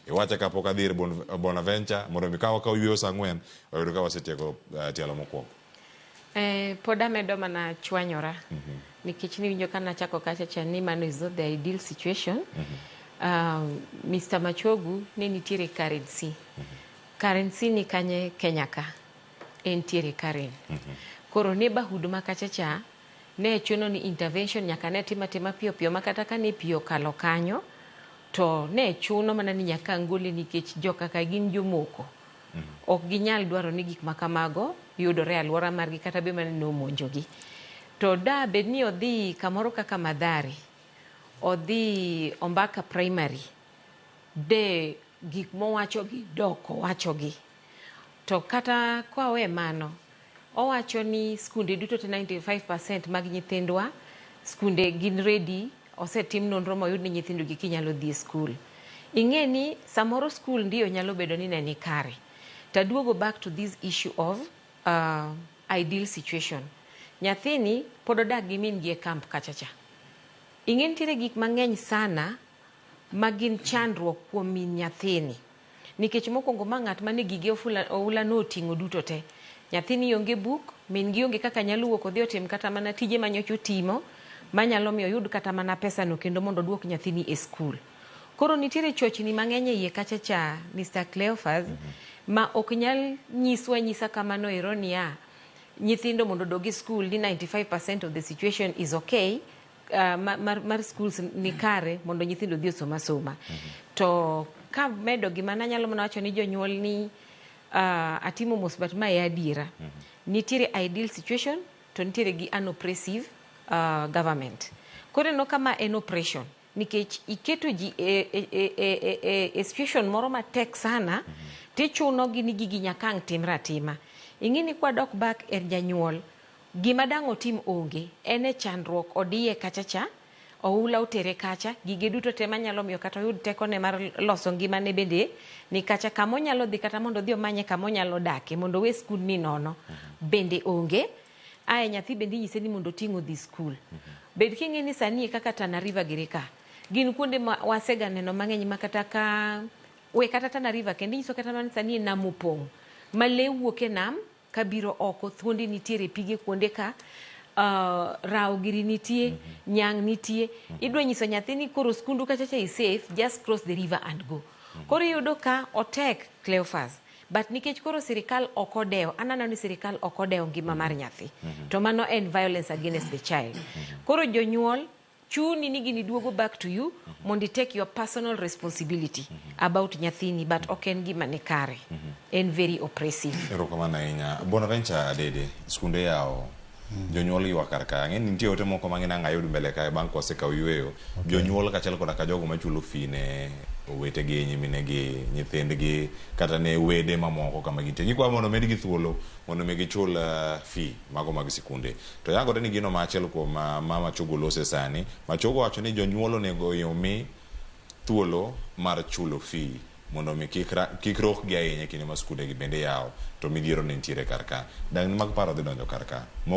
iwacha kapok adhi Bonaventure mondo mi ka yweyo sa ang'wen oyudo ka wasetieko tielo mokwongo. Pod amedo mana chwanyora nikech niwinjo ka nachako kacha ni mano is not the ideal situation. Mr. Machogu ne nitiere Karen C. Karen C ni kanye Kenya ka entiere Karen. Koro neighborhood ma kachacha ne chuno ni intervention nyaka ne tima piyo makata ka ne piyo kalo kanyo to ne chuno mana ni nyaka ngole nikech joka ka gin jomoko. Ok ginyal dwaro ni gik makamago yudore alwora margi kata be mane no monjogi. To da bedni odhi kamoro kaka Madhari, odhi Ombaka Primary, de gik mowachogi doko wachogi. To kata kwa we mano, owacho ni skunde duto te 95% mag nyithindwa, skunde gin ready, osetim nonro moyud ni nyithindo gi kinyalo dhi skul. Ing'e ni samoro skul ndiyo nyalo bedo ni ne ni kare. Taduogo back to this issue of ideal situation. Nyathini pod odak gi min gi e camp kachacha. Ing'e nitiere gik mang'eny sana magin chandruok kuom min nyathini. Nikech mokwongo ma ng'at mane gige oula no oting'o duto te. Nyathini onge buk, min gi onge kaka nyalo wuok odhi otim kata mana tije manyocha otimo, manyalo miyo oyud kata mana pesa no kendo mondo duok nyathini e skul. Koro nitiere chochni mang'eny e iye kachacha, Mr. Cleophas, ma ok nyal nyisa kamano ironia nyithindo mondo dogi skul ni 95% of the situation is okay, mar schools ni kare mondo nyithindo dhi soma. To ka medo gima nanyalo mana wacho ni jonyuol ni atimo mos but ma e adiera. Nitiere ideal situation to nitiere gi unoppressive government. Koro no kama en oppression nikech iketo ji e situation moro matek sana tichuno gi ni gigi nyakang timra tima. Ing'e ni kwa dok back er janyuol gima dang' otim onge ene chandruok odiye kachacha, oula otere kacha, gige duto te manyalo miyo kata oyud teko ne mar loso ngima ne bende ni kacha kamo nyalo dhi kata mondo dhi omanye kamo nyalo dake mondo we skul ni nono bende onge. Ae nyathi bende nyise ni mondo ting'o dhi skul. Bed king'e ni sani kaka Tana River girika gin kuonde ma wasega neno mang'eny makata ka we kata Tana River kendo nyiso kata man sani nam opong' ma le wuok e nam kabiro oko, thuondi nitiere pige kuonde ka, rao giri nitie, nyang' nitie. Idwa nyiso nyathi ni koro skundu kachacha is safe, just cross the river and go. Koro yudo ka otek Cleophas, but nikech koro sirikal okodeo, anano ni sirikal okodeo ngima mar nyathi. To mano en violence against the child. Koro jonyuol chuni ni gini duogo back to you mondi take your personal responsibility about nyathini, but oken gima ne kare. En very oppressive. Erokamano ahinya. Bonaventure Dede, skunde yao jonyuol ywak kar ka. Ng'e nitie ote moko mang'ina ng'ayud mbele kae bang' kosekaw yweyo. Jonyuol kachel koda ka jogo machulo fee ne owetegi, nyiminegi, nyithindgi kata ne wede mamoko kama gintie. Gikwa mondo medgi thuolo mondo mi gichul fee mago mag sikunde. To yangore ni gino machiel kuom mama Chogo lose sani. Machogo wacho ni jonyuol onego omi thuolo mar chulo fee mondo mi kik rok gi ahinya kinde ma skunde gi bende yawo to midhiero ne nitiere kar ka. Dang' mag paro dhi donjo kar ka.